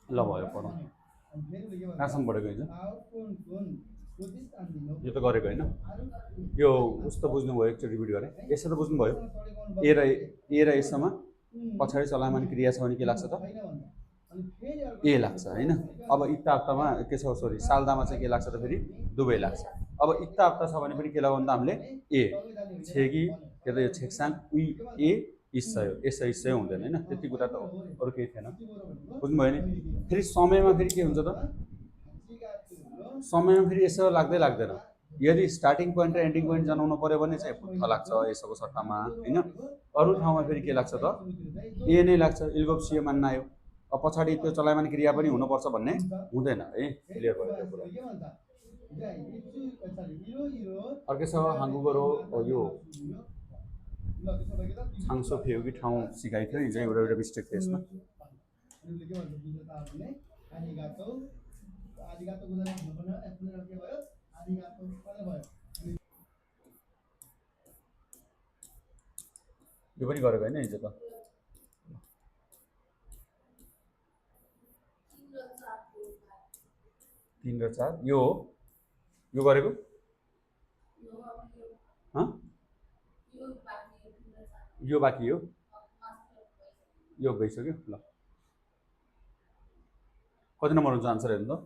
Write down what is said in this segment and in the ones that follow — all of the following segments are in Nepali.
ल भयो पढौँ कहाँसम्म पढेको हिजो यो त गरेको होइन यो उस्तो बुझ्नुभयो एकचोटि रिपिट गरेँ यसो त बुझ्नुभयो ए र यसमा पछाडि चलायमान क्रिया छ भने के लाग्छ त ए लाग्छ होइन अब इत्ता हप्तामा के छ सरी साल्दामा चाहिँ के लाग्छ त फेरि दुवै लाग्छ अब इत्ता हप्ता छ भने पनि के लगाउनु त हामीले ए छेकी के त यो छेक्साङ उही ए इस्सयो यसै इस्सै हुँदैन होइन त्यति कुरा त हो अरू केही थिएन बुझ्नुभयो नि फेरि समयमा फेरि के हुन्छ त समयमा फेरि यसो लाग्दै लाग्दैन यदि स्टार्टिङ पोइन्ट र एन्डिङ पोइन्ट जनाउनु पऱ्यो भने चाहिँ पुत्थ लाग्छ यसोको सट्टामा होइन अरू ठाउँमा फेरि के लाग्छ त ए नै लाग्छ इल्गोप सियो मान्न आयो अब पछाडि त्यो चलायमान क्रिया पनि हुनुपर्छ भन्ने हुँदैन है क्लियर भयो त्यो कुरा अर्कै छ हाङ्गुगरो यो छाङसो फेउकी ठाउँ सिकाइ थियो हिजो एउटा एउटा मिस्टेक थियो यसमा यो पनि गरेको होइन हिजो त 3 र 4 यो हो यो गरेको यो बाँकी हो यो भइसक्यो ल कति नम्बर हुन्छ आन्सर हेर्नु त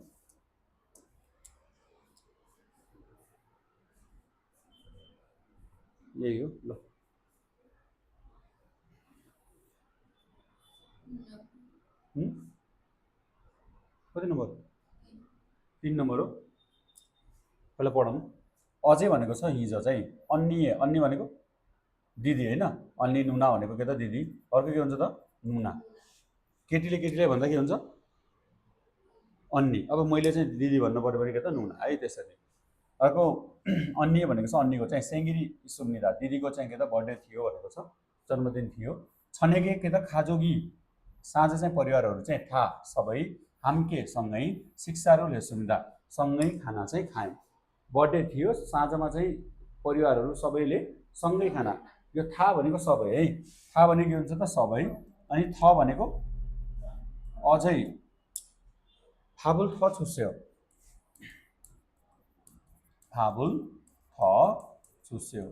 यही हो ल कति नम्बर 3 नम्बर हो पहिला पढौँ अझै भनेको छ हिजो चाहिँ अन्नी भनेको दिदी होइन अन्नी नुना भनेको के त दिदी अर्को के हुन्छ त नुना केटीले भन्दा के हुन्छ अन्नी अब मैले चाहिँ दिदी भन्नु पर्यो भने के त नुना है त्यसरी अर्को अन्य भनेको छ अन्नीको चाहिँ सेङ्गिरी सुम्निदा दिदीको चाहिँ के त बर्थडे थियो भनेको छ जन्मदिन थियो छनेके के त खाजोगी साँझ चाहिँ परिवारहरू चाहिँ था सबै हाम्के सँगै शिक्षाहरू सुम्दा सँगै खाना चाहिँ खाए बर्थडे थियो साँझमा चाहिँ परिवारहरू सबैले सँगै खाना यो था भनेको सबै है था भनेको के हुन्छ त सबै अनि थ भनेको अझै फाबुल थ छुस्यो फाबुल थ छुस्यो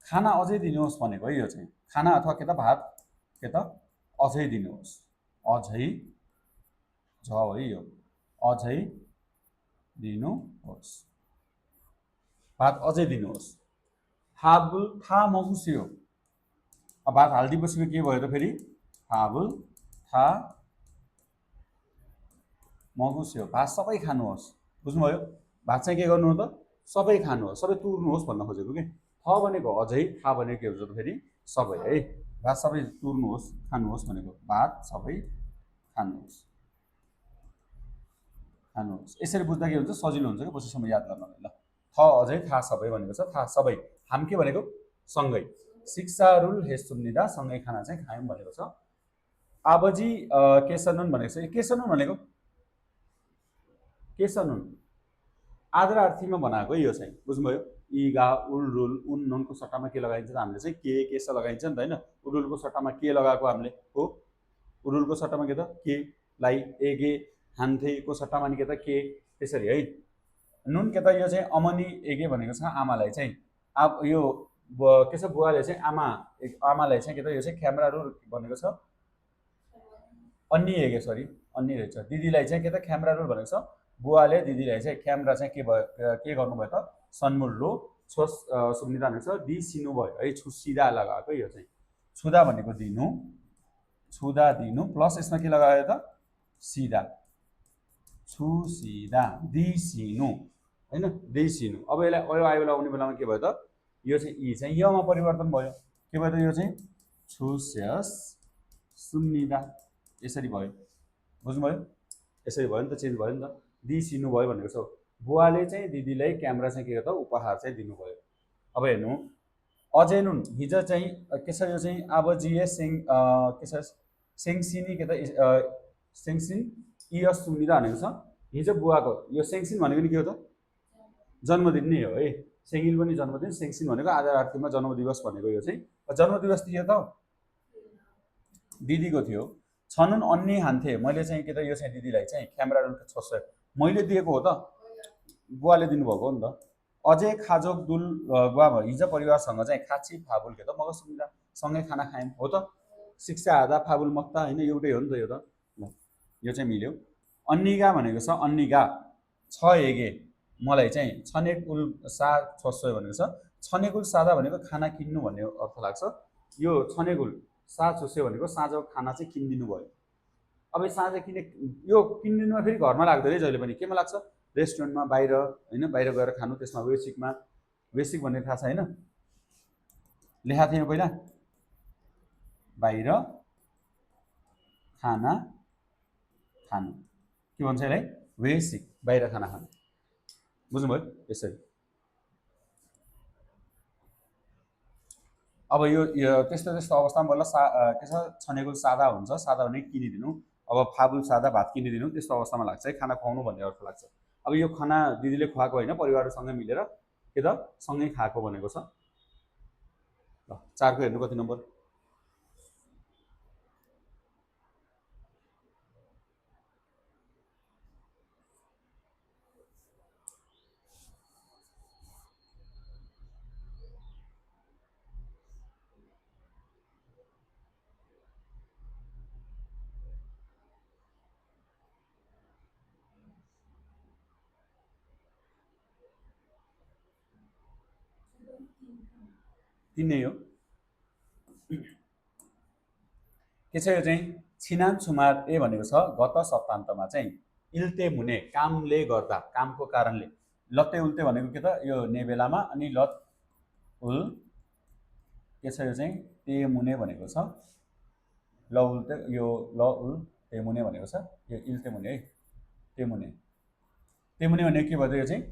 खाना अझै दिनुहोस् भनेको है यो चाहिँ खाना अथवा के त भात के त अझै दिनुहोस् अझै छ है यो अझै दिनुहोस् भात अझै दिनुहोस् फाबुल था मगुस्यो अब भात हालिदिएपछि के भयो त फेरि फाबुल था मगुस्यो भात सबै खानुहोस् बुझ्नुभयो भात चाहिँ के गर्नु त सबै खानुहोस् सबै तुर्नुहोस् भन्न खोजेको कि थ भनेको अझै था भनेको के हुन्छ त फेरि सबै है भात सबै तुर्नुहोस् खानुहोस् भनेको भात सबै खानुहोस् यसरी बुझ्दा के हुन्छ सजिलो हुन्छ कि पछिसम्म याद गर्नलाई ल थ अझै था सबै भनेको छ था सबै हाम के भनेको सँगै शिक्षारुल हेसुम्निदा सँगै खाना चाहिँ खायौँ भनेको छ आबजी केसनुन भनेको छ केसनुन भनेको केसनुन आदरार्थीमा बनाएको यो चाहिँ बुझ्नुभयो इगा उल रुल उन नुनको सट्टामा के लगाइन्छ त हामीले चाहिँ केस लगाइन्छ नि त होइन उडुलको सट्टामा के लगाएको हामीले हो उडुलको सट्टामा के त के लाई एगे हान्थेको सट्टामा नि के त के त्यसरी है नुन के त यो चाहिँ अमनी एगे भनेको छ आमालाई चाहिँ अब यो के छ बुवाले चाहिँ आमालाई चाहिँ के त यो चाहिँ ख्याम्रारुल भनेको छ अन्नी एगे सरी अन्नी रहेछ दिदीलाई चाहिँ के त ख्याम्रारुल भनेको छ बुवाले दिदीलाई चाहिँ ख्याम्रा चाहिँ के गर्नुभयो त सन्मुल्लो छोस सुम्निदा भनेको छ दिसिनु भयो है छुसिदा लगाएको यो चाहिँ छुदा भनेको दिनु छुदा दिनु प्लस यसमा के लगायो त सिधा छुसिदा दिसिनु हैन दिसिनु अब यसलाई अयो आयो लगाउने बेलामा के भयो त यो चाहिँ इ चाहिँ यमा परिवर्तन भयो के भयो त यो चाहिँ छुस्यस सुम्निदा यसरी भयो बुझ्नुभयो यसरी भयो नि त चेन्ज भयो नि त दिसिनु भयो भनेको छ बुवाले चाहिँ दिदीलाई क्यामेरा चाहिँ के गर्दा उपहार चाहिँ दिनुभयो अब हेर्नु अझै नुन हिजो चाहिँ के छ यो चाहिँ आबजिए सेङ के छ सेङसिनी के त सेङसिन इयस सुम्निदा भनेको छ हिजो बुवाको यो सेङसिन भनेको नि के हो त जन्मदिन नै हो है सेङ्गिल पनि जन्मदिन सेङसिन भनेको आदरार्थीमा जन्मदिवस भनेको यो चाहिँ जन्मदिवस थियो त दिदीको थियो। छनुन अन्नी हान्थे, मैले चाहिँ के त यो चाहिँ दिदीलाई चाहिँ क्यामेरा छोस्छ, मैले दिएको हो त, बुवाले दिनुभएको हो नि त। अझै खाजोक दुल गुवा भयो, हिजो परिवारसँग चाहिँ खाची फाबुल के त मग सुन्दा सँगै खाना खायौँ हो त। शिक्षा आधा फाबुल मक्ता होइन, एउटै हो नि त यो त। ल यो चाहिँ मिल्यो। अन्निगा भनेको छ, अन्निगा छ हेगे मलाई चाहिँ छनेकुल सा छोस्यो भनेको छ। छनेकुल सादा भनेको खाना किन्नु भन्ने अर्थ लाग्छ। यो छनेकुल सा छोस्यो भनेको साँझको खाना चाहिँ किनिदिनु भयो। अब साँझ किने यो किनिदिनुमा फेरि घरमा लाग्दैन है जहिले पनि, केमा लाग्छ? रेस्टुरेन्टमा, बाहिर होइन, बाहिर गएर खानु, त्यसमा वेसिकमा, वेसिक भन्ने थाहा छ होइन, लेखाएको थिएँ पहिला, बाहिर खाना खानु के भन्छ यसलाई? वेसिक, बाहिर खाना खानु। बुझ्नुभयो? यसरी। अब यो त्यस्तो त्यस्तो अवस्थामा बल्ल के छ, छनेकुल सादा हुन्छ, सादा भने किनिदिनु। अब फाबुल सादा भात किनिदिनु, त्यस्तो अवस्थामा लाग्छ है खाना खुवाउनु भन्ने अर्थ लाग्छ। अब यो खाना दिदीले खुवाएको होइन, परिवारसँगै मिलेर के त सँगै खाएको भनेको छ। ल 4 को हेर्नु कति नम्बर? तीन नै हो। के छ यो चाहिँ? छिनान छुमार ए भनेको छ गत सप्तान्तमा चाहिँ इल्ते मुने, कामले गर्दा, कामको कारणले। लत्ते उल्टे भनेको के त? यो नेबेलामा, अनि लत उल के छ यो चाहिँ ते मुने भनेको छ। ल उल्टे यो ल उल ते मुने भनेको छ, यो इल्ते मुने है, ते मुने। ते मुने भनेको के भयो यो चाहिँ?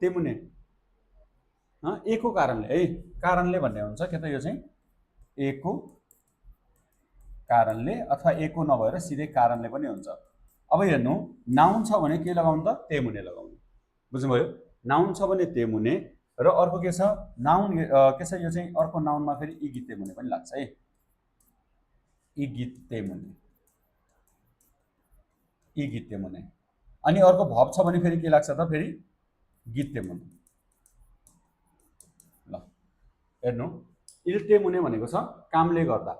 ते मुने एको कारणले है, कारणले भन्ने हुन्छ के त यो चाहिँ? एको कारणले, अथवा एको नभएर सिधै कारणले पनि हुन्छ। अब हेर्नु, नाउन छ भने के लगाउनु त? ते मुने लगाउनु। बुझ्नुभयो? नाउन छ भने ते मुने, र अर्को के छ? नाउन के छ यो चाहिँ? अर्को नाउनमा फेरि इगिते मुने पनि लाग्छ है, इगिते मुने, इगिते मुने। अनि अर्को भब छ भने फेरि के लाग्छ त? फेरि गिते मुने। ल हेर्नु, इल्ते मुने भनेको छ कामले गर्दा।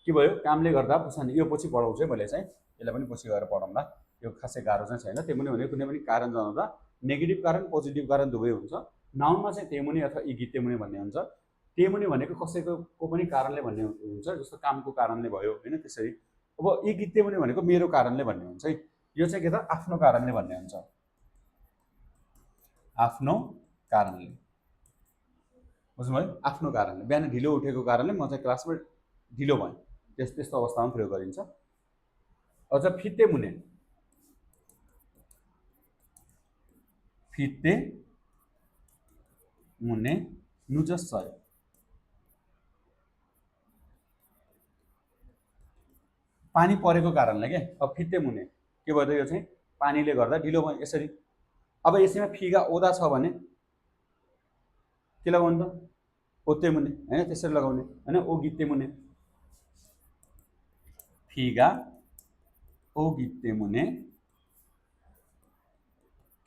के भयो? कामले गर्दा पुछाने। यो पछि पढाउँछु है मैले चाहिँ, यसलाई पनि पछि गएर पढाउँला, यो खासै गाह्रो चाहिँ छैन। तेमुने भनेको कुनै पनि कारण जनाउँदा नेगेटिभ कारण, पोजिटिभ कारण दुवै हुन्छ। नाउनमा चाहिँ तेमुने अथवा इगितेमुने भन्ने हुन्छ। तेमुने भनेको कसैको पनि कारणले भन्ने हुन्छ, जस्तो कामको कारणले भयो होइन, त्यसरी। अब इगितेमुने भनेको मेरो कारणले भन्ने हुन्छ है। यो चाहिँ के त? आफ्नो कारणले भन्ने हुन्छ, आफ्नो कारणले। बुझ्नुभयो? आफ्नो कारणले, बिहान ढिलो उठेको कारणले म चाहिँ क्लासमा ढिलो भएँ, त्यस्तो अवस्थामा प्रयोग गरिन्छ। अझ फिते मुने, फिते मुने नुजसय, पानी परेको कारणले के। अब फिते मुने के भयो त? यो चाहिँ पानीले गर्दा ढिलो भयो, यसरी। अब यसैमा फिगा ओदा छ भने के लगाउनु त? ओते मुने होइन, त्यसरी लगाउने होइन, ओ गिते मुने, फिगा ओ गिते मुने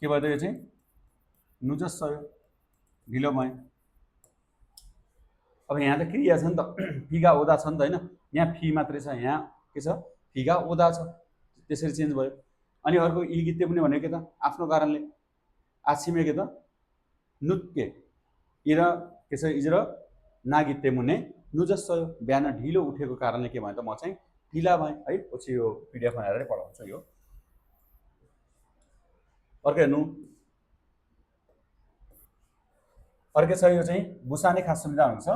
के भयो त? यो चाहिँ नुजसय, ढिलो भयो। अब यहाँ त क्रिया छ नि त, फिगा ओदा छ नि त होइन, यहाँ फी मात्रै छ, यहाँ के छ? फिगा ओदा छ, त्यसरी चेन्ज भयो। अनि अर्को इगिते मुने भनेको के त? आफ्नो कारणले। आछिमे के त? नुत्के, इर के छ? इजर नागिते मुने नुजसय, बिहान ढिलो उठेको कारणले के भयो त? म चाहिँ ढिला भएँ है। पछि यो पिडिएफ बनाएर पढाउँछु यो। अर्को हेर्नु, अर्को छ यो चाहिँ बुसाने खास सुविधा हुन्छ।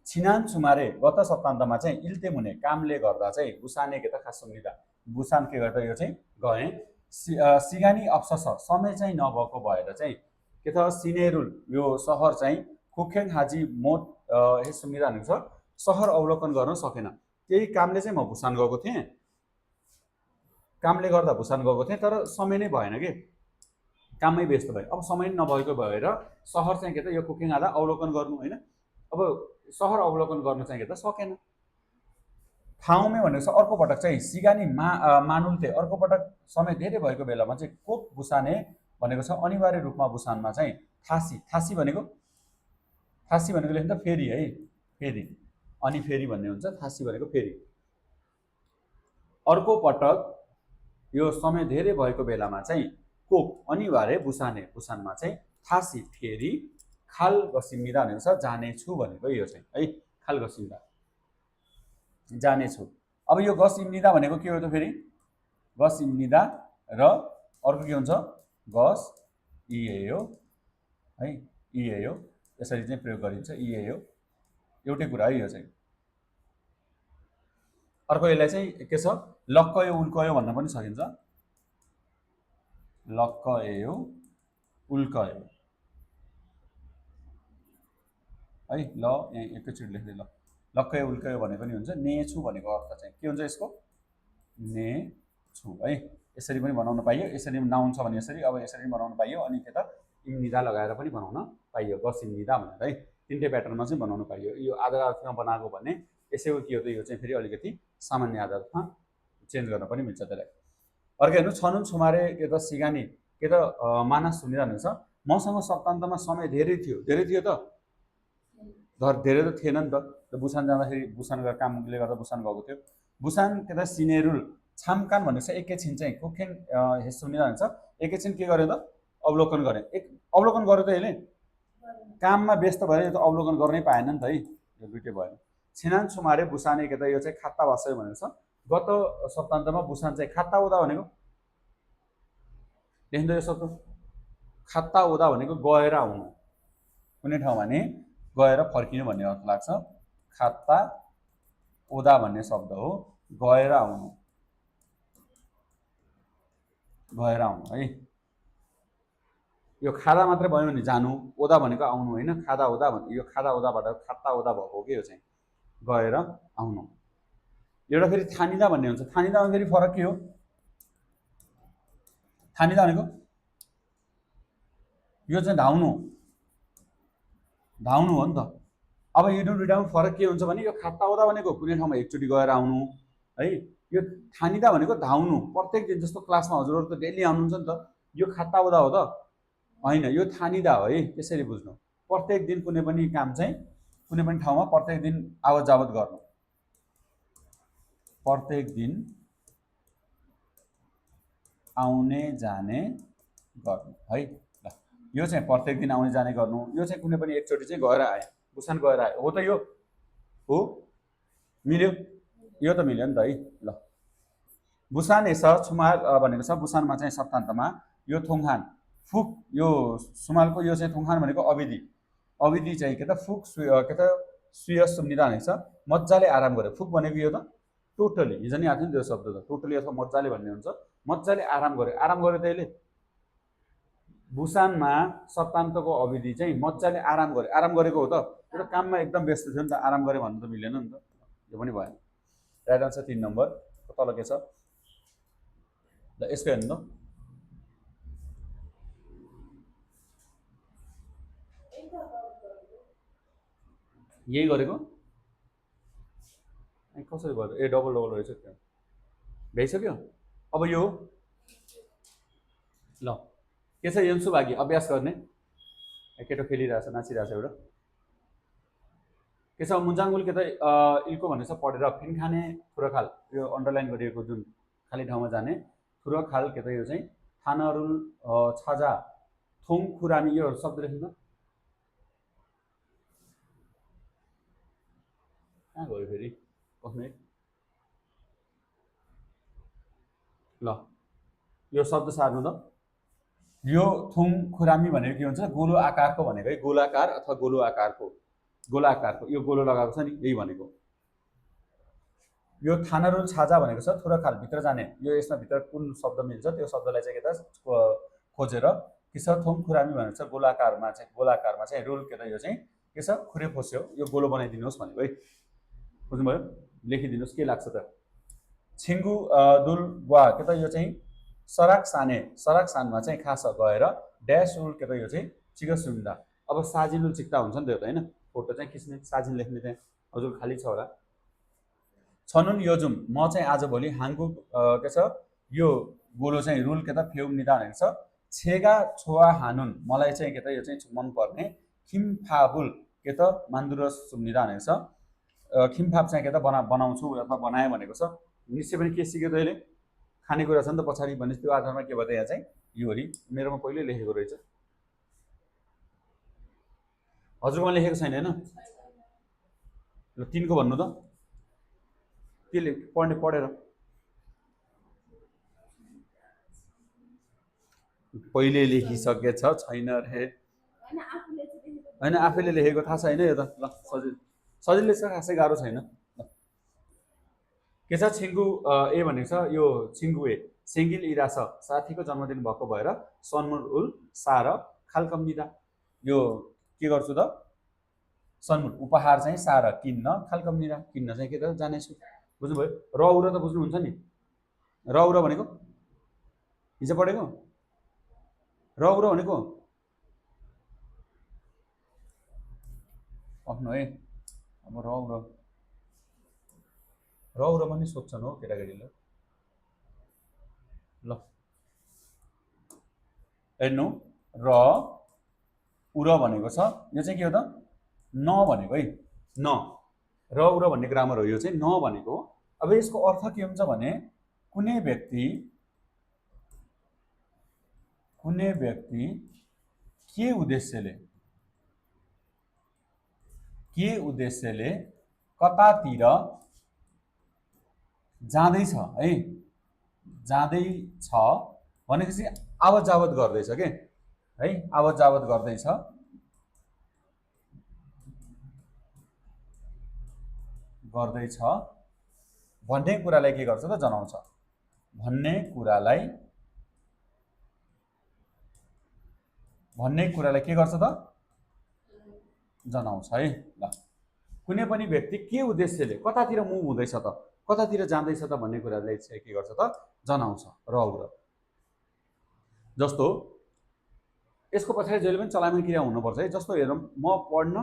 छिनान छुमारे गत सप्तान्तमा चाहिँ इल्ते मुने, कामले गर्दा चाहिँ बुसाने के त? खास सुविधा, बुसान के गर्दा यो चाहिँ गएँ। सिगानी अप्सस, समय चाहिँ नभएको भएर चाहिँ के त? सिनेरुल, यो सहर चाहिँ खुखेङ हाजी मोट यस सुविधा हुन्छ, सहर अवलोकन गर्न सकेन। त्यही कामले चाहिँ म भुसान गएको थिएँ, कामले गर्दा भुसान गएको थिएँ, तर समय नै भएन कि, काममै व्यस्त भएँ। अब समय नभएको भएर सहर चाहिँ के त? यो खुखेङ हादा अवलोकन गर्नु होइन। अब सहर अवलोकन गर्न चाहिँ के त सकेन। ठाउँमै भनेको छ अर्को पटक चाहिँ सिगानी मानुल्थे अर्को पटक समय धेरै भएको बेलामा चाहिँ कोक बुसाने भनेको छ अनिवार्य रूपमा बुसानमा चाहिँ थासी थासी भनेको लेख्नु त फेरि है फेरि अनि फेरि भन्ने हुन्छ थासी भनेको फेरि। अर्को पटक यो समय धेरै भएको बेलामा चाहिँ कोक अनिवार्य बुसाने बुसानमा चाहिँ थासी फेरि खाल गसिमिदा भनेको छ जानेछु भनेको यो चाहिँ है खाल गसिमिदा जानेछु। अब यो गसिमिदा भनेको के हो त फेरि गसिमिदा र अर्को के हुन्छ गस इएयो है इएयो यसरी चाहिँ प्रयोग गरिन्छ इएयो एउटै कुरा है यो चाहिँ। अर्को यसलाई चाहिँ के छ लक्कयो उल्कयो भन्न पनि सकिन्छ लक्कयो उल्कयो है ल यहाँ एकैचोटि लेख्दै ल लक्कयो उल्कयो भने पनि हुन्छ नेछु भनेको अर्थ चाहिँ के हुन्छ यसको नेछु है यसरी पनि बनाउन पाइयो यसरी नाउन छ भने यसरी अब यसरी पनि बनाउन पाइयो अनि त्यता इम्निदा लगाएर पनि बनाउन पाइयो गस इम्निदा भनेर है तिनटै प्याटर्नमा चाहिँ बनाउन पाइयो। यो आधार अर्थमा बनाएको भने यसैको के हो त यो चाहिँ फेरि अलिकति सामान्य आधारमा चेन्ज गर्न पनि मिल्छ त्यसलाई। अर्को हेर्नु छनुन छुमारे के त सिगानी के त मानस सुनिरहनु छ मसँग सप्तान्तमा समय धेरै थियो त धेरै त थिएन नि त बुसान जाँदाखेरि बुसान गएर कामले गर्दा बुसान गएको थियो बुसान के त सिनेरुल छामकान भनेको छ एकैछिन चाहिँ कुखेन सुनिरहनु छ एकैछिन के गर्यो त अवलोकन गरे अवलोकन गर्यो त यसले काममा व्यस्त भएर यो त अवलोकन गर्नै पाएन नि त है यो दुइटै भएन। छिनान छुमारे बुसाने के त यो चाहिँ खाता भाषा भनेको छ गत सप्तान्तमा बुसान चाहिँ खाता उदा भनेको लेख्नु यो शब्द खाता उदा भनेको गएर आउनु कुनै ठाउँमा नि गएर फर्किनु भन्ने अर्थ लाग्छ खाता उदा भन्ने शब्द हो गएर आउनु है यो खादा मात्रै भयो भने जानु ओदा भनेको आउनु होइन खादा उदा भन्ने यो खादा उदाबाट खाता उदा भएको के यो चाहिँ गएर आउनु। एउटा फेरि थानिदा भन्ने हुन्छ थानिदामा फेरि फरक के हो थानिदा भनेको यो चाहिँ धाउनु हो नि त। अब यो दुईटामा फरक के हुन्छ भने यो खाता उदा भनेको कुनै ठाउँमा एकचोटि गएर आउनु है यो थानिदा भनेको धाउनु प्रत्येक दिन जस्तो क्लासमा हजुरहरू त डेली आउनुहुन्छ नि त यो खाता उदा हो त होइन यो थानिदा हो है त्यसरी बुझ्नु प्रत्येक दिन कुनै पनि काम चाहिँ कुनै पनि ठाउँमा प्रत्येक दिन आवत जावत गर्नु प्रत्येक दिन आउने जाने गर्नु है ल यो चाहिँ प्रत्येक दिन आउने जाने गर्नु यो चाहिँ कुनै पनि एकचोटि चाहिँ गएर आए बुसान गएर आयो हो त यो हो मिल्यो यो त मिल्यो नि त है ल बुसान यसो छुमाल भनेको छ बुसानमा चाहिँ सप्तान्तमा यो थोङहान फुक यो सुमालको यो चाहिँ थोङहान भनेको अविधि चाहिँ के त फुक के त सुय सुम्निदा भनेको छ मजाले आराम गरे फुक भनेको यो त टोटली हिजो नि आएको थियो नि त्यो शब्द त टोटली अथवा मजाले भन्ने हुन्छ मजाले आराम गरे त यसले बुसानमा सप्तान्तको अवधि चाहिँ मजाले आराम गरेको हो त त्यो काममा एकदम व्यस्त थियो नि त आराम गरे भन्नु त मिलेन नि त यो पनि भएन। राइट आन्सर 3 नम्बर तल के छ ल यसको हेर्नु त यही गरेको कसरी गर्यो ए डबल रहेछ त्यो भइसक्यो। अब यो ल के छ यन्सु भागी अभ्यास गर्ने केटो खेलिरहेछ नाचिरहेछ एउटा के छ मुन्जाङगुल के त इल्को भनेको छ पढेर फिनखाने थुरखाल यो अन्डरलाइन गरिएको जुन खाली ठाउँमा जाने थुरखाल के त यो चाहिँ थानारुल छाजा थोङ खुरामी यो शब्द लेख्नु त कहाँ गयो फेरि कसमै ल यो शब्द सार्नु त यो थुङ खुरामी भनेको के हुन्छ गोलो आकारको भनेको है गोलाकार अथवा गोलो आकारको यो गोलो लगाएको छ नि यही भनेको। यो थानारुल छाजा भनेको छ थुरखाल भित्र जाने यो यसमा भित्र कुन शब्द मिल्छ त्यो शब्दलाई चाहिँ के त खोजेर के छ थुङ खुरामी भनेको छ गोलाकारमा चाहिँ रुल के त यो चाहिँ के छ खुरे खोस्यो यो गोलो बनाइदिनुहोस् भनेको है बुझ्नुभयो लेखिदिनुहोस् के लाग्छ त छिङ्गु दुल वा के त यो चाहिँ सराक सानमा चाहिँ खास गएर ड्यास रुल के त यो चाहिँ चिग सुन्दा अब साजिलुल चिक्ता हुन्छ नि त होइन फोटो चाहिँ खिच्ने साजिन लेख्ने त्यहाँ हजुर खाली छ होला छनुन योजुम म चाहिँ आजभोलि हाङगु के छ यो गोलो चाहिँ रुल के त फेउ निदा भनेको छ छेगा छोवा हानुन मलाई चाहिँ के त यो चाहिँ मन पर्ने खिमफाबुल के त मान्दुरस सुम्निदा भनेको छ खिमफाप चाहिँ के त बनाउँछु अथवा बनाएँ भनेको छ निश्चय पनि के सिक्यो त अहिले खानेकुरा छ नि त पछाडि भनेपछि त्यो आधारमा के भयो त यहाँ चाहिँ यो हो मेरोमा पहिले लेखेको रहेछ हजुरकोमा लेखेको छैन होइन ल 3 को भन्नु त के पढेर पहिले लेखिसकेछ छैन रे होइन आफैले लेखेको थाहा छैन यो त ल सजिलै छ खासै गाह्रो छैन के छ छिङ्गु ए भनेको छ यो छिङ्गुए सेङ्गिल इरास साथीको जन्मदिन भएको भएर सन्मुर उल सार खालकम्निदा यो के गर्छु त सन्मुर उपहार चाहिँ सार किन्न खालकम्निदा किन्न चाहिँ के त जानेछु बुझ्नुभयो र उरा त बुझ्नुहुन्छ नि र उरा भनेको हिजो पढेको र उरा भनेको आफ्नो है अब र उरा पनि सोध्छन् हो केटाकेटीले ल हेर्नु र उरा भनेको छ यो चाहिँ के हो त न भनेको है न र उरा भन्ने ग्रामर हो यो चाहिँ न भनेको अब यसको अर्थ के हुन्छ भने कुनै व्यक्ति के उद्देश्यले कतातिर जाँदैछ है जाँदैछ भनेपछि आवत जावत गर्दैछ के है आवत जावत गर्दैछ भन्ने कुरालाई के गर्छ त जनाउँछ भन्ने कुरालाई के गर्छ त जनाउँछ है ल कुनै पनि व्यक्ति के उद्देश्यले कतातिर मुभ हुँदैछ त कतातिर जाँदैछ त भन्ने कुरालाई चाहिँ के गर्छ त जनाउँछ र जस्तो यसको पछाडि जहिले पनि चलायमान क्रिया हुनुपर्छ है जस्तो हेरौँ म पढ्न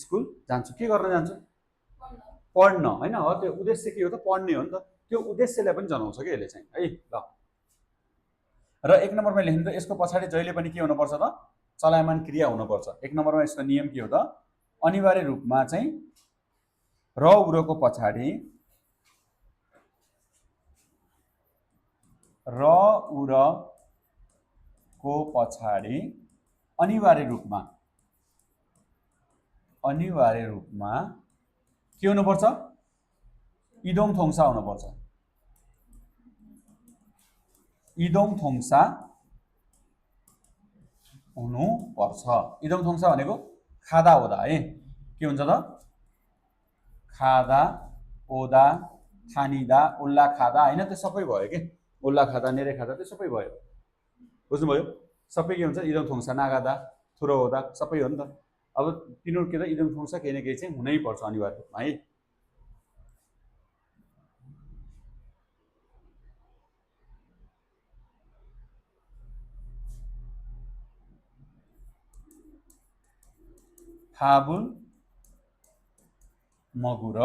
स्कुल जान्छु के गर्न जान्छु पढ्न हैन हो त्यो उद्देश्य के हो त पढ्ने हो नि त त्यो उद्देश्यलाई पनि जनाउँछ के यसले चाहिँ है ल र 1 नम्बरमा लेख्नु त यसको पछाडि जहिले पनि के हुनुपर्छ त चलायमान क्रिया हुनुपर्छ 1 नम्बरमा यसको नियम के हो त अनिवार्य रूपमा चाहिँ र उरोको पछाडि अनिवार्य रूपमा के हुनुपर्छ इदोङ थोङसा हुनुपर्छ इदोङ थोङसा भनेको खादा ओदा है के हुन्छ त खादा ओदा खानिदा उल्ला खादा हैन त्यो सबै भयो के उल्ला खादा नेरे खादा त्यो सबै भयो बुझ्नुभयो सबै के हुन्छ इदोङ थोङसा नागादा थुरो ओदा सबै हो नि त अब तिनीहरु के त इदोङ थोङसा केही न केही चाहिँ हुनै पर्छ अनिवार्य रूपमा है फाबुल मगुर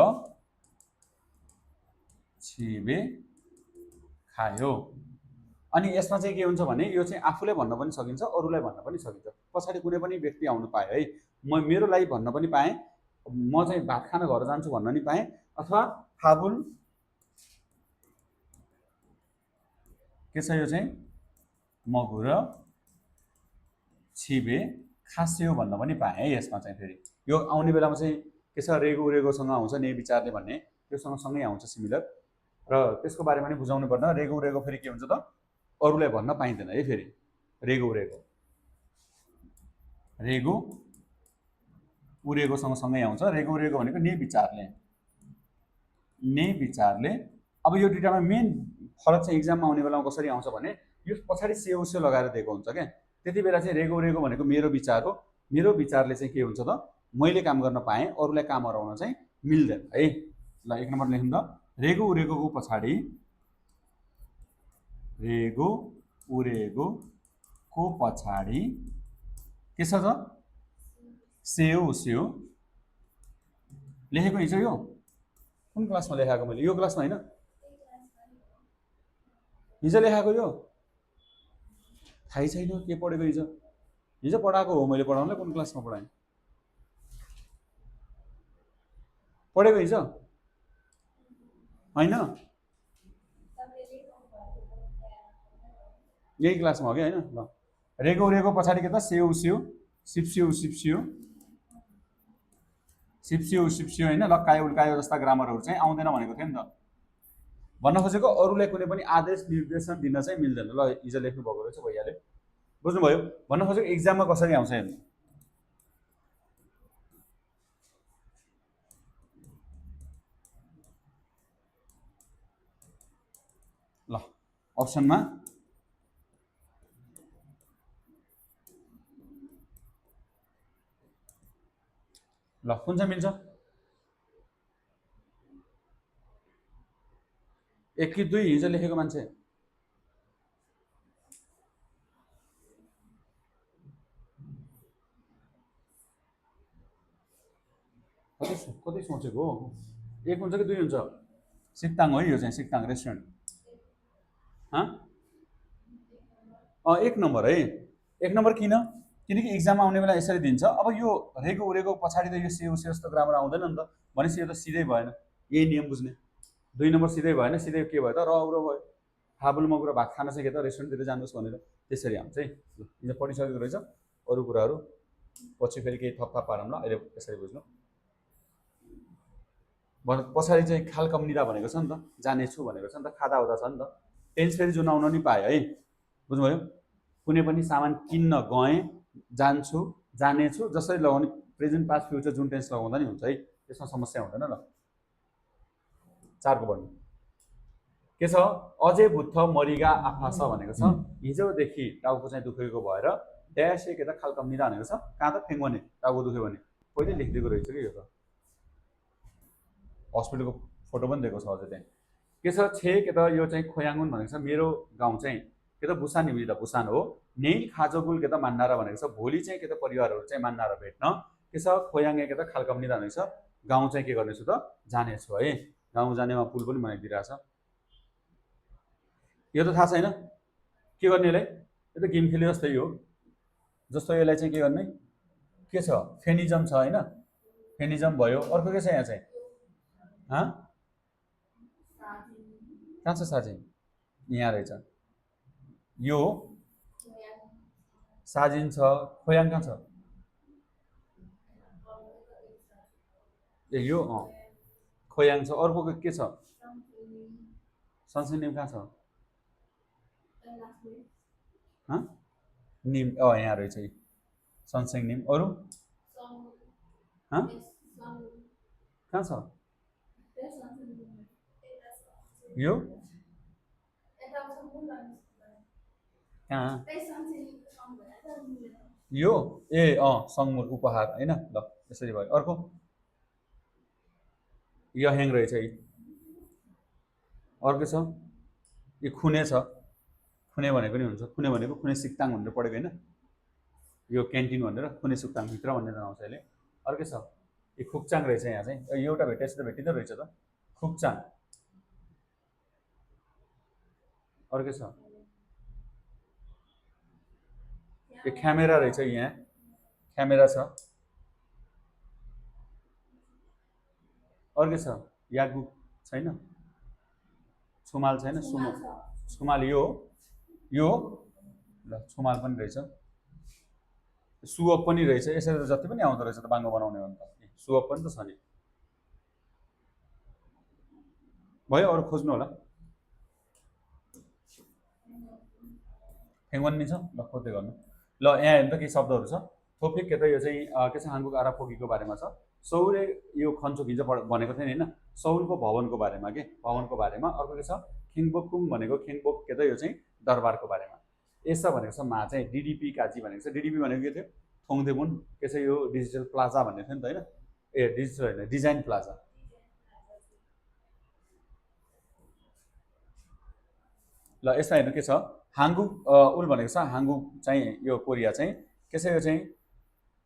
छिबे खायो अनि यसमा चाहिँ के हुन्छ भने यो चाहिँ आफूले भन्न पनि सकिन्छ अरूलाई भन्न पनि सकिन्छ पछाडि कुनै पनि व्यक्ति आउनु पाए है म मेरो लागि भन्न पनि पाए म चाहिँ भात खान घर जान्छु भन्न नि पाए अथवा फाबुल के छ यो चाहिँ मगुर छिबे खास्यो भन्न पनि पाए है यसमा चाहिँ फेरि यो आउने बेलामा चाहिँ के छ रेगोसँग आउँछ ने विचारले भन्ने त्योसँग सँगै आउँछ सिमिलर र त्यसको बारेमा पनि बुझाउनु पर्दैन रेगो फेरि के हुन्छ त अरूलाई भन्न पाइँदैन है फेरि रेगो उरेगोसँग सँगै आउँछ रेगो भनेको ने विचारले अब यो दुईटामा मेन फरक चाहिँ एक्जाममा आउने बेलामा कसरी आउँछ भने यो पछाडि सेउस्यो लगाएर दिएको हुन्छ क्या त्यति बेला चाहिँ रेगो भनेको मेरो विचार हो मेरो विचारले चाहिँ के हुन्छ त मैले काम गर्न पाएँ अरूलाई काम गराउन चाहिँ मिल्दैन है ल 1 नम्बर लेख्नु त रेगो उरेगोको पछाडि के छ त सेउ लेखेको हिजो यो कुन क्लासमा लेखाएको मैले यो क्लासमा होइन हिजो लेखाएको यो थाहै छैन के पढेको हिजो हिजो पढाएको हो मैले पढाउनलाई कुन क्लासमा पढाएँ पढेको हिजो होइन यही क्लासमा हो कि होइन ल रेगो रेगो पछाडि के त सेउ स्यु सिप्स्यु सिप्स्यु सिप्स्यु सिप्स्यु होइन लक्कायो उल्कायो जस्ता ग्रामरहरू चाहिँ आउँदैन भनेको थियो नि त भन्न खोजेको अरूलाई कुनै पनि आदेश निर्देशन दिन चाहिँ मिल्दैन ल हिजो लेख्नु भएको रहेछ भइहाल्यो बुझ्नुभयो भन्न खोजेको एक्जाममा कसरी आउँछ हेर्नु ल अप्सनमा ल कुन चाहिँ मिल्छ 1 कि 2 हिजो लेखेको मान्छे कति सोचेको हो 1 हुन्छ कि 2 हुन्छ सिक्ताङ हो यो चाहिँ सिक्ताङ रेस्टुरेन्ट 1 नम्बर है 1 नम्बर किन किनकि एक्जाममा आउने बेला यसरी दिन्छ अब यो रेगो उरेको पछाडि त यो सेउ जस्तो ग्रामर आउँदैन नि त भनेपछि यो त सिधै भएन यही नियम बुझ्ने 2 नम्बर सिधै भएन सिधै के भयो त रौरो भयो फाबुल मगुरो भात खान चाहिँ के त रेस्टुरेन्टतिर जानुहोस् भनेर त्यसरी आउँछ है हिजो पढिसकेको रहेछ अरू कुराहरू पछि फेरि केही थपथाप पारौँला अहिले यसरी बुझ्नु पछाडि चाहिँ खालकम निदा भनेको छ नि त जानेछु भनेको छ नि त खादा हुँदा छ नि त टेन्स फेरि जुन आउन नि पायो है बुझ्नुभयो कुनै पनि सामान किन्न गएँ जान्छु जानेछु जसरी लगाउने प्रेजेन्ट पास्ट फ्युचर जुन टेन्स लगाउँदा नि हुन्छ है त्यसमा समस्या हुँदैन ल 4 को भन्नु के छ अझै भुत्थ मरिगा आफा छ भनेको छ हिजोदेखि टाउको चाहिँ दुखेको भएर ड्यास के त खालकम निदा भनेको छ कहाँ त फेङ्गने टाउको दुख्यो भने पहिले लेखिदिएको रहेछ कि यो त हस्पिटलको फोटो पनि दिएको छ अझै त्यहाँ के छ छे के त यो चाहिँ खोयाङुन भनेको छ मेरो गाउँ चाहिँ के त बुसान निमित बुसान हो नेल खाजोगुल के त मान्नारा भनेको छ भोलि चाहिँ के त परिवारहरू चाहिँ मान्नारा भेट्न के छ खोयाङे के त खालकम निदा भनेको छ गाउँ चाहिँ के गर्नेछु त जानेछु है गाउँ जानेमा पुल पनि बनाइदिइरहेछ यो त थाहा छैन के गर्ने यसलाई यो त गेम खेले जस्तै हो जस्तो यसलाई चाहिँ के गर्ने के छ फेनिजम छ होइन फेनिजम भयो अर्को के छ यहाँ चाहिँ कहाँ छ साझी यहाँ रहेछ यो साजिन छ खोयाङ कहाँ छ ए यो खोयाङ छ अर्को के छ सनसिन नेम कहाँ छ निम यहाँ रहेछ सनसिङ निम अरू कहाँ छ यो कहाँ यो ए सङ्मुल उपहार होइन ल यसरी भयो अर्को यहेङ रहेछ अर्को छ यो खुने छ खुने भनेको नि हुन्छ खुने भनेको खुने सिक्ताङ भनेर पढेको होइन यो क्यान्टिन भनेर खुने सुक्ताङ भित्र भनेर आउँछ अहिले अर्कै छ यो खुक्चाङ रहेछ यहाँ चाहिँ एउटा भेटेपछि त भेटिँदो रहेछ त खुक्चाङ अर्कै छ यो क्यामेरा रहेछ यहाँ क्यामेरा छ अर्कै छ यागु छैन छुमाल छैन छुमाल यो ल छुमाल पनि रहेछ सुअप पनि रहेछ यसरी त जति पनि आउँदो रहेछ त बाङ्गो बनाउने हो नि त सुअप पनि त छ नि भयो अरू खोज्नु होला फेङ्गन्नी छ ल खोज्दै गर्नु ल यहाँ हेर्नु त केही शब्दहरू छ थोपिक के त यो चाहिँ के छ हाङ्गुक आरा फोकीको बारेमा छ सौले यो खन्चोक हिजो भनेको थिएन होइन सौलको भवनको बारेमा के भवनको बारेमा अर्को के छ खिङबोकुम भनेको खिङबोक के त यो चाहिँ दरबारको बारेमा यसो भनेको छ मा चाहिँ डिडिपी काजी भनेको छ डिडिपी भनेको के थियो थोङदेबुन के छ यो डिजिटल प्लाजा भन्ने थियो नि त होइन ए डिजिटल होइन डिजाइन प्लाजा ल यसमा हेर्नु के छ हाङ्गु उल भनेको छ हाङ्गु चाहिँ यो कोरिया चाहिँ के छ यो चाहिँ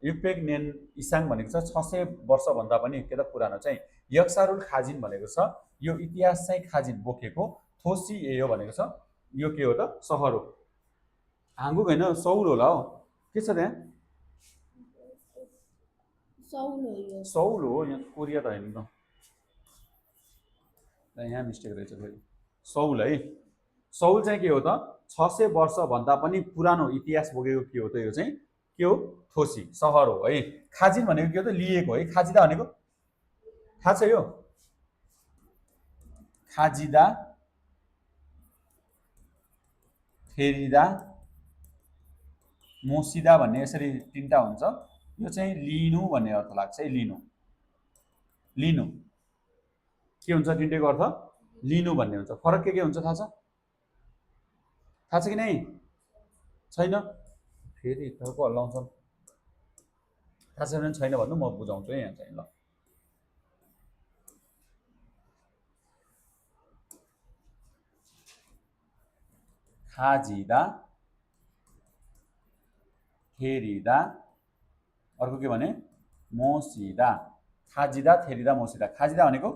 युपेक नेन इसाङ भनेको छ 600 वर्षभन्दा पनि के त पुरानो चाहिँ यक्सारुल खाजिन भनेको छ यो इतिहास चाहिँ खाजिन बोकेको थोसी एयो भनेको छ यो के हो त सहर हो हाङ्गुक होइन सौल होला हो के छ त्यहाँ सौल हो यहाँ कोरिया त होइन त यहाँ मिस्टेक रहेछ फेरि सौल है सौल चाहिँ के हो त 600 वर्षभन्दा पनि पुरानो इतिहास बोकेको के हो त यो चाहिँ के हो थोसी सहर हो है खाजिन भनेको के हो त लिएको है खाजिदा भनेको थाहा छ यो खाजिदा फेरिदा मोसिदा भन्ने यसरी तिनवटा हुन्छ यो चाहिँ लिनु भन्ने अर्थ लाग्छ है लिनु लिनु के हुन्छ तिनटैको अर्थ लिनु भन्ने हुन्छ फरक के हुन्छ थाहा छ कि नै छैन फेरि टाउको हल्लाउँछन् थाहा छ भने छैन भन्नु म बुझाउँछु है यहाँ चाहिँ ल खाजिदा थेरिदा अर्को के भने मोसिदा खाजिदा थेरिदा मोसिदा खाजिदा भनेको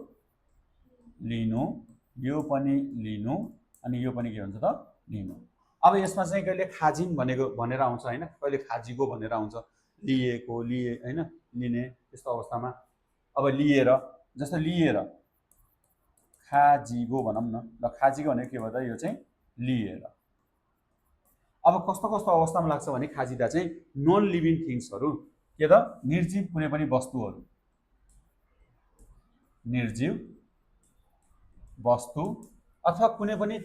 लिनु यो पनि लिनु अनि यो पनि के हुन्छ त लिनु अब यसमा चाहिँ कहिले खाजिन भनेको भनेर आउँछ होइन कहिले खाजीको भनेर आउँछ लिएको लिए होइन लिने त्यस्तो अवस्थामा अब लिएर जस्तो लिएर खाजीगो भनौँ न ल खाजीगो भनेको के भयो त यो चाहिँ लिएर अब कस्तो कस्तो अवस्थामा लाग्छ भने खाजिदा चाहिँ नन लिभिङ थिङ्सहरू के त निर्जीव कुनै पनि वस्तुहरू निर्जीव वस्तु अथवा कुनै पनि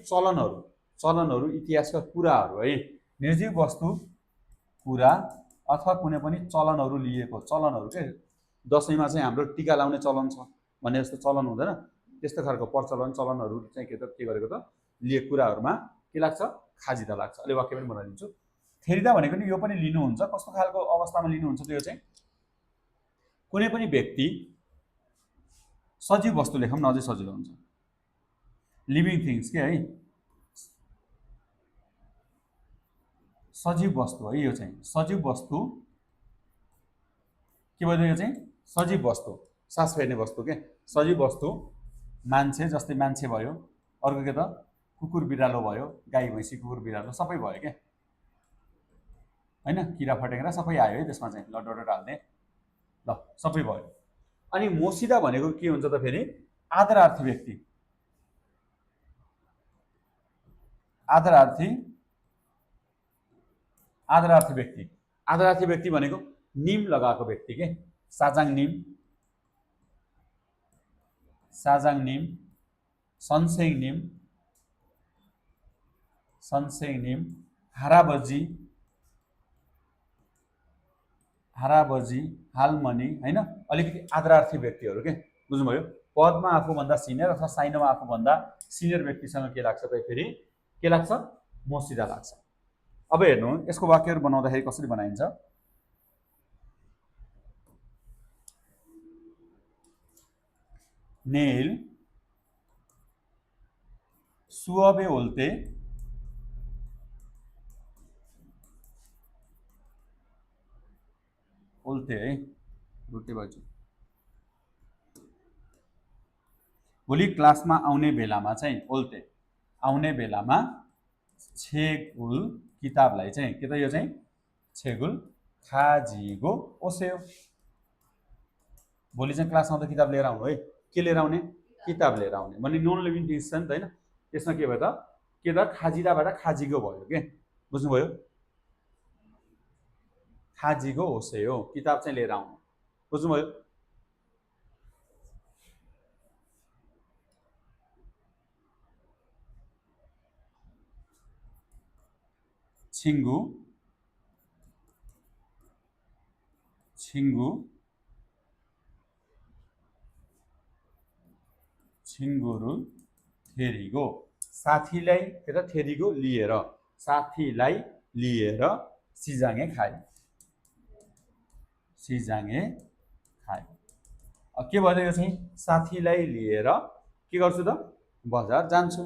चलनहरू इतिहासका कुराहरू है निर्जीव वस्तु कुरा अथवा कुनै पनि चलनहरू लिएको चलनहरू के दसैँमा चाहिँ हाम्रो टिका लाउने चलन छ भन्ने जस्तो चलन हुँदैन त्यस्तो खालको प्रचलन चलनहरू चाहिँ के गरेको त लिएको कुराहरूमा के लाग्छ खाजिदा लाग्छ अहिले वाक्य पनि बनाइदिन्छु थेरिदा भनेको नि यो पनि लिनुहुन्छ कस्तो खालको अवस्थामा लिनुहुन्छ त्यो चाहिँ कुनै पनि व्यक्ति सजीव वस्तु लेखौँ न अझै सजिलो हुन्छ लिभिङ थिङ्स के है सजीव वस्तु है यो चाहिँ सजीव वस्तु के भयो यो चाहिँ सजीव वस्तु सास फेर्ने वस्तु के सजीव वस्तु मान्छे जस्तै मान्छे भयो अर्को के त कुकुर बिरालो भयो गाई भैँसी कुकुर बिरालो सबै भयो क्या होइन किरा फटेक्रा सबै आयो है त्यसमा चाहिँ लडोडर हाल्ने ल सबै भयो अनि मोसिदा भनेको के हुन्छ त फेरि आदरार्थी व्यक्ति आदरार्थी व्यक्ति भनेको निम लगाएको व्यक्ति के साजाङ निम सनसेङ निम हाराबजी हालमनी होइन अलिकति आदरार्थी व्यक्तिहरू के बुझ्नुभयो पदमा आफूभन्दा सिनियर अथवा साइनोमा आफूभन्दा सिनियर व्यक्तिसँग के लाग्छ त फेरि के लाग्छ मोसिदा लाग्छ अब हेर्नु यसको वाक्यहरू बनाउँदाखेरि कसरी बनाइन्छ नेल सुअबे ओल्ते है रुटे बाजु भोलि क्लासमा आउने बेलामा चाहिँ ओल्ते आउने बेलामा छेगुल किताबलाई चाहिँ के त यो चाहिँ छेगुल खाजिगो ओसेयो भोलि चाहिँ क्लास आउँदा किताब लिएर आउनु है के लिएर आउने किताब लिएर आउने भने नन लिभिङ थिङ्स छ नि त होइन त्यसमा के भयो त के त खाजिदाबाट खाजिगो भयो के बुझ्नुभयो खाजिगो ओसेयो किताब चाहिँ लिएर आउनु बुझ्नुभयो छिङ्गुरु थेरिगो साथीलाई के त थेरिगो लिएर साथीलाई लिएर सिजाङे खाए के भयो यो चाहिँ साथीलाई लिएर के गर्छु त बजार जान्छु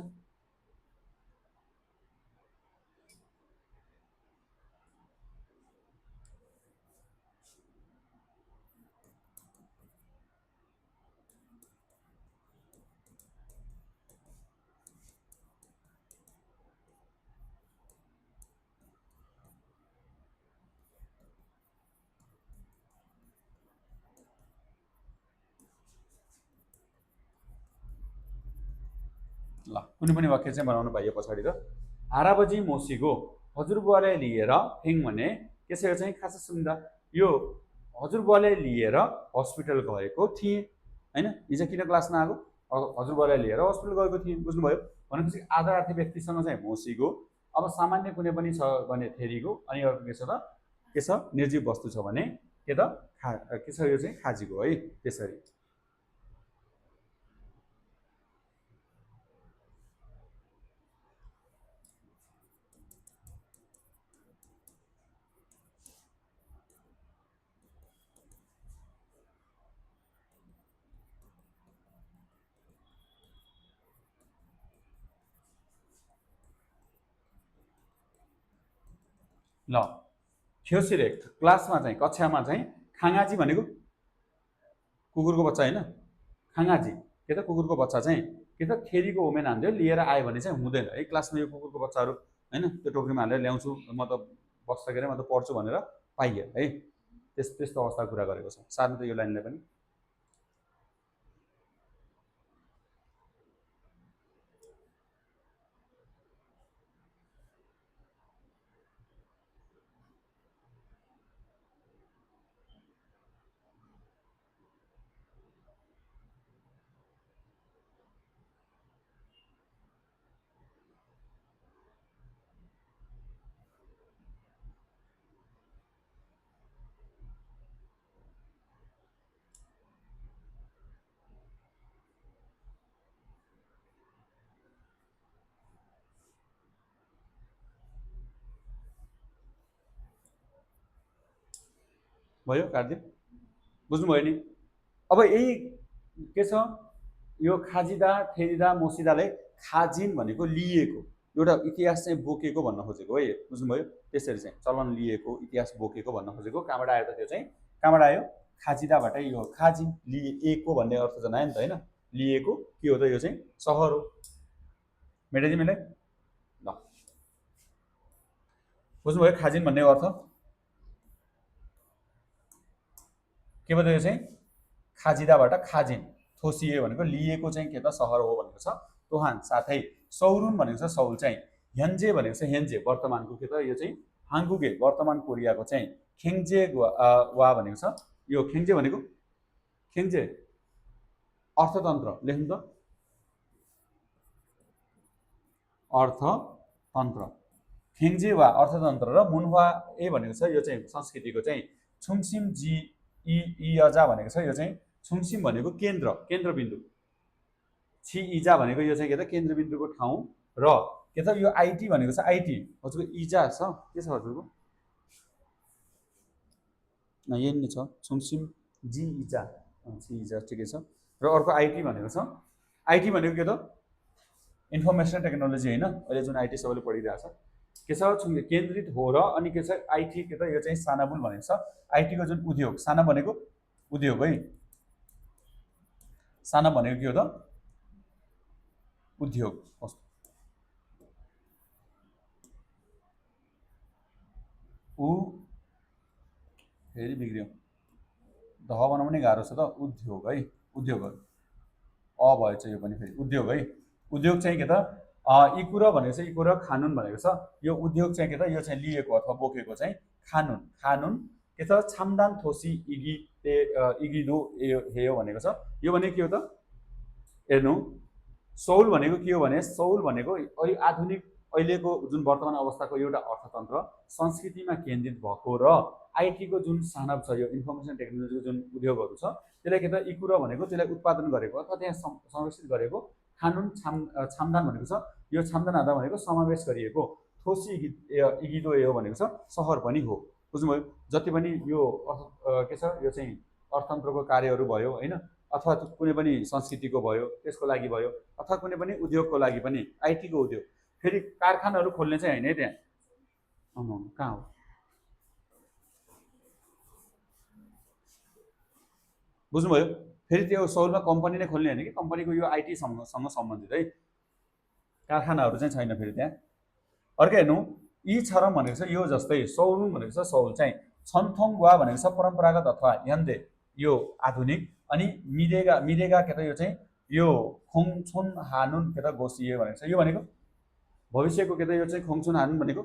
ल कुनै पनि वाक्य चाहिँ बनाउनु पाइयो पछाडि त हाराबजी मोसीको हजुरबुवालाई लिएर फेङ भने त्यसरी चाहिँ खास सुन्दा यो हजुरबुवालाई लिएर हस्पिटल गएको थिएँ हैन हिजो किन क्लासमा आएको हजुरबुवालाई लिएर हस्पिटल गएको थिएँ बुझ्नुभयो भनेपछि आदरार्थी व्यक्तिसँग चाहिँ मोसीको अब सामान्य कुनै पनि छ भने थेरीको अनि अर्को के छ निर्जीव वस्तु छ भने के त के छ यो चाहिँ खाजीको है त्यसरी ल खियोसिरे क्लासमा चाहिँ कक्षामा चाहिँ खाङाजी भनेको कुकुरको बच्चा होइन खाङाजी के त कुकुरको बच्चा चाहिँ के त थेरीको ओमेन हान्थ्यो लिएर आयो भने चाहिँ हुँदैन है क्लासमा यो कुकुरको बच्चाहरू होइन त्यो टोकरीमा हालेर ल्याउँछु म त बस्छ के अरे म त पढ्छु भनेर पाइयो है त्यस्तो अवस्थाको कुरा गरेको छ सार्नु त यो लाइनलाई पनि भयो कार्दिप बुझ्नुभयो नि अब यही के छ यो खाजिदा थेरिदा मोसिदालाई खाजिन भनेको लिएको एउटा इतिहास चाहिँ बोकेको भन्न खोजेको है बुझ्नुभयो त्यसरी चाहिँ चलन लिएको इतिहास बोकेको भन्न खोजेको कहाँबाट आयो त त्यो चाहिँ कहाँबाट आयो खाजिदाबाटै यो खाजिन लिएको भन्ने अर्थ चाहिँ आयो नि त होइन लिएको के हो त यो चाहिँ सहर हो मेटाइदिउँ यसलाई ल बुझ्नुभयो खाजिन भन्ने अर्थ के भयो यो चाहिँ खाजिदाबाट खाजिन थोसिए भनेको लिएको चाहिँ के त सहर हो भनेको छ तोहान साथै सौरुन भनेको छ सौल चाहिँ ह्यन्जे भनेको छ हेन्जे वर्तमानको के त यो चाहिँ हाङ्गुगे वर्तमान कोरियाको चाहिँ खेङ्जे वा भनेको छ यो खेङ्जे भनेको खेङ्जे अर्थतन्त्र लेख्नु त अर्थतन्त्र खेङ्जे वा अर्थतन्त्र र मुनवा ए भनेको छ यो चाहिँ संस्कृतिको चाहिँ छुङसिम जी इजा भनेको छ यो चाहिँ छुङसिम भनेको केन्द्रबिन्दु छि इजा भनेको यो चाहिँ के त केन्द्रबिन्दुको ठाउँ र के त यो आइटी भनेको छ आइटी हजुरको इजा छ के छ हजुरको यही नै छ छुङसिम जी इजा छि इजा ठिकै छ र अर्को आइटी भनेको छ आइटी भनेको के त इन्फर्मेसन टेक्नोलोजी होइन अहिले जुन आइटी सबैले पढिरहेछ के छ केन्द्रित हो र अनि के छ आइटी के त यो चाहिँ सानाबुल भनेको छ आइटीको जुन उद्योग साना भनेको उद्योग है साना भनेको के हो त उद्योग फेरि बिग्रियो ध बनाउनै गाह्रो छ त उद्योग है उद्योग भएछ यो पनि फेरि उद्योग है उद्योग चाहिँ के त इकुर भनेको चाहिँ इकुर खानुन भनेको छ यो उद्योग चाहिँ के त यो चाहिँ लिएको अथवा बोकेको चाहिँ खानुन के छ छामदान थोसी इगिदो हेयो भनेको छ यो भनेको के हो त हेर्नु सौल भनेको के हो भने सौल भनेको आधुनिक अहिलेको जुन वर्तमान अवस्थाको एउटा अर्थतन्त्र संस्कृतिमा केन्द्रित भएको र आइटीको जुन सानव छ यो इन्फर्मेसन टेक्नोलोजीको जुन उद्योगहरू छ त्यसलाई के त इकुर भनेको त्यसलाई उत्पादन गरेको अथवा त्यहाँ संरक्षित गरेको खानुन छामदान भनेको छ यो छामदान आधा भनेको समावेश गरिएको थोसी इगिदो यो भनेको छ सहर पनि हो बुझ्नुभयो जति पनि यो के छ यो चाहिँ अर्थतन्त्रको कार्यहरू भयो होइन अथवा कुनै पनि संस्कृतिको भयो त्यसको लागि भयो अथवा कुनै पनि उद्योगको लागि पनि आइटीको उद्योग फेरि कारखानाहरू खोल्ने चाहिँ होइन है त्यहाँ कहाँ हो बुझ्नुभयो फेरि त्यो सौलमा कम्पनी नै खोल्ने होइन कि कम्पनीको यो आइटीसँग सम्बन्धित है कारखानाहरू चाहिँ छैन फेरि त्यहाँ अर्कै हेर्नु यी छरम भनेको छ यो जस्तै सौरुङ भनेको छ सौल चाहिँ छन्थोङ वा भनेको छ परम्परागत अथवा यन्दे यो आधुनिक अनि मिरेगा के त यो चाहिँ यो खोङछोन हानुन के त गोसिए भनेको छ। यो भनेको भविष्यको के त यो चाहिँ खोङछोन हानुन भनेको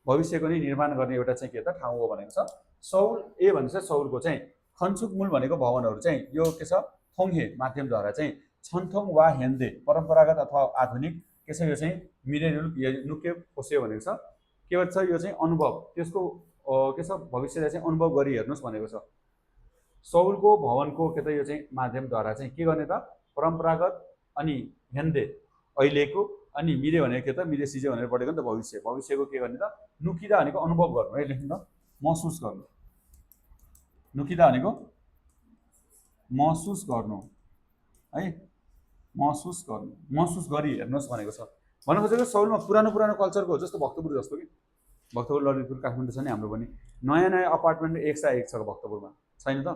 भविष्यको नै निर्माण गर्ने एउटा चाहिँ के त ठाउँ हो भनेको छ। सौल ए भन्छ सौलको चाहिँ खन्चुक मूल भनेको भवनहरू चाहिँ यो के छ थोङहे माध्यमद्वारा चाहिँ छन्थोङ वा हेन्दे परम्परागत अथवा आधुनिक के छ यो चाहिँ मिरेरुल नुके खोस्यो भनेको छ। के भन्छ यो चाहिँ अनुभव त्यसको के छ भविष्यलाई चाहिँ अनुभव गरी हेर्नुहोस् भनेको छ। सौलको भवनको के त यो चाहिँ माध्यमद्वारा चाहिँ के गर्ने त परम्परागत अनि हेन्दे अहिलेको अनि मिरे भनेको के त मिरे सिजे भनेर पढेको नि त भविष्य भविष्यको के गर्ने त नुकिदा भनेको अनुभव गर्नु है लेख्नु त महसुस गर्नु नुकिदा भनेको महसुस गर्नु है महसुस गर्नु महसुस गरी हेर्नुहोस् भनेको छ। भन्न खोजेको सौलमा पुरानो पुरानो कल्चरको जस्तो भक्तपुर जस्तो कि भक्तपुर ललितपुर काठमाडौँ छ नि हाम्रो पनि नयाँ नयाँ अपार्टमेन्ट एक छ भक्तपुरमा छैन त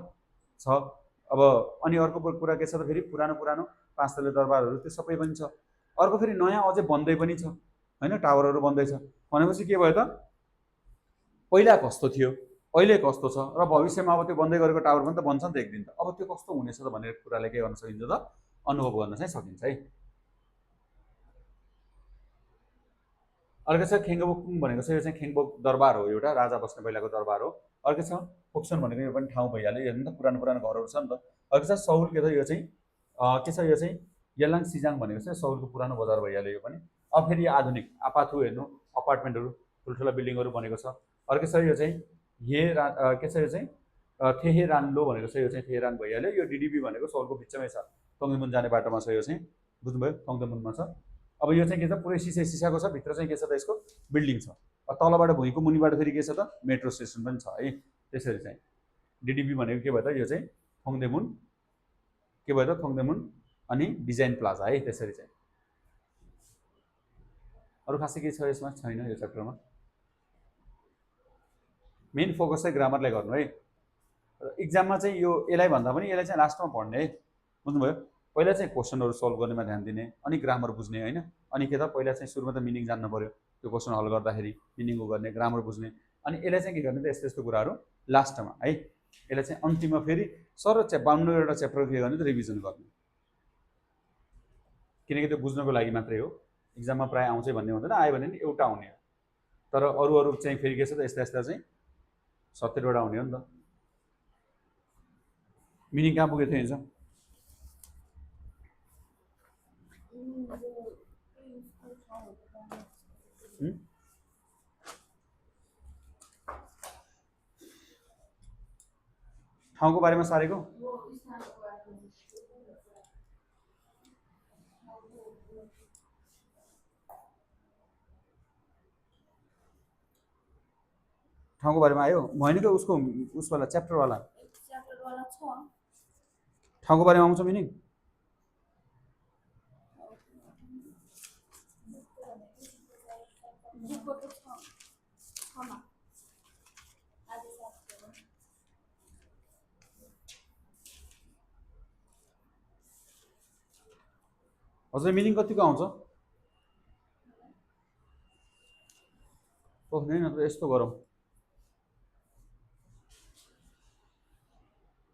छ। अब अनि अर्को कुरा के छ त फेरि पुरानो पुरानो पाँच तले दरबारहरू त्यो सबै पनि छ। अर्को फेरि नयाँ अझै बन्दै पनि छ होइन टावरहरू बन्दैछ भनेपछि के भयो त पहिला कस्तो थियो अहिले कस्तो छ र भविष्यमा अब त्यो बन्दै गरेको टावर पनि त बन्छ नि त एक दिन त अब त्यो कस्तो हुनेछ त भन्ने कुराले के गर्न सकिन्छ त अनुभव गर्न चाहिँ सकिन्छ है। अर्को छ खेङ्गबोकुङ भनेको छ यो चाहिँ खेङ्बोक दरबार हो एउटा राजा बस्ने पहिलाको दरबार हो। अर्को छ फोक्सन भनेको यो पनि ठाउँ भइहाल्यो हेर्नु त पुरानो पुरानो घरहरू छ नि त। अर्को छ सौल के त यो चाहिँ के छ यो चाहिँ यलाङ सिजाङ भनेको चाहिँ सौलको पुरानो बजार भइहाल्यो यो पनि। अब फेरि आधुनिक आपाथु हेर्नु अपार्टमेन्टहरू ठुल्ठुला बिल्डिङहरू बनेको छ। अर्को छ यो चाहिँ के छ यो चाहिँ थेहेरान्लो भनेको छ यो चाहिँ थेहेरान भइहाल्यो। यो डिडिबी भनेको सौलको बिचमै छ तोङदेमुन जाने बाटोमा छ यो चाहिँ बुझ्नुभयो तोङदेमुनमा छ। अब यो चाहिँ के छ पुरै सिसाको छ भित्र चाहिँ के छ त यसको बिल्डिङ छ। तलबाट भुइँको मुनिबाट फेरि के छ त मेट्रो स्टेसन पनि छ है। त्यसरी चाहिँ डिडिबी भनेको के भयो त यो चाहिँ थोङदेमुन के भयो त थोङदेमुन अनि डिजाइन प्लाजा है। त्यसरी चाहिँ अरू खासै केही छ यसमा छैन यो च्याप्टरमा। मेन फोकस चाहिँ ग्रामरलाई गर्नु है। इक्जाममा चाहिँ यो यसलाई भन्दा पनि यसलाई चाहिँ लास्टमा पढ्ने है बुझ्नुभयो। पहिला चाहिँ क्वेसनहरू सल्भ गर्नेमा ध्यान दिने अनि ग्रामर बुझ्ने होइन। अनि के त पहिला चाहिँ सुरुमा त मिनिङ जान्नु पऱ्यो त्यो क्वेसन हल गर्दाखेरि मिनिङ गर्ने ग्रामर बुझ्ने अनि यसलाई चाहिँ के गर्ने त यस्तो यस्तो कुराहरू लास्टमा है। यसलाई चाहिँ अन्तिममा फेरि सर 52वटा च्याप्टर के गर्ने त रिभिजन गर्ने किनकि त्यो बुझ्नको लागि मात्रै हो। इक्जाममा प्रायः आउँछ भन्ने हुँदैन आयो भने नि एउटा आउने हो तर अरू अरू चाहिँ फेरि के छ त यस्ता यस्ता चाहिँ 70वटा आउने हो नि त। मिनिङ कहाँ पुगेको थियो हिजो ठाउँको बारेमा सारेको ठाउँको बारेमा आयो भएन कि उसको उसवाला च्याप्टरवाला ठाउँको बारेमा आउँछ मिनिङ हजुर मिनिङ कतिको आउँछ ओह नै न त यस्तो गरौँ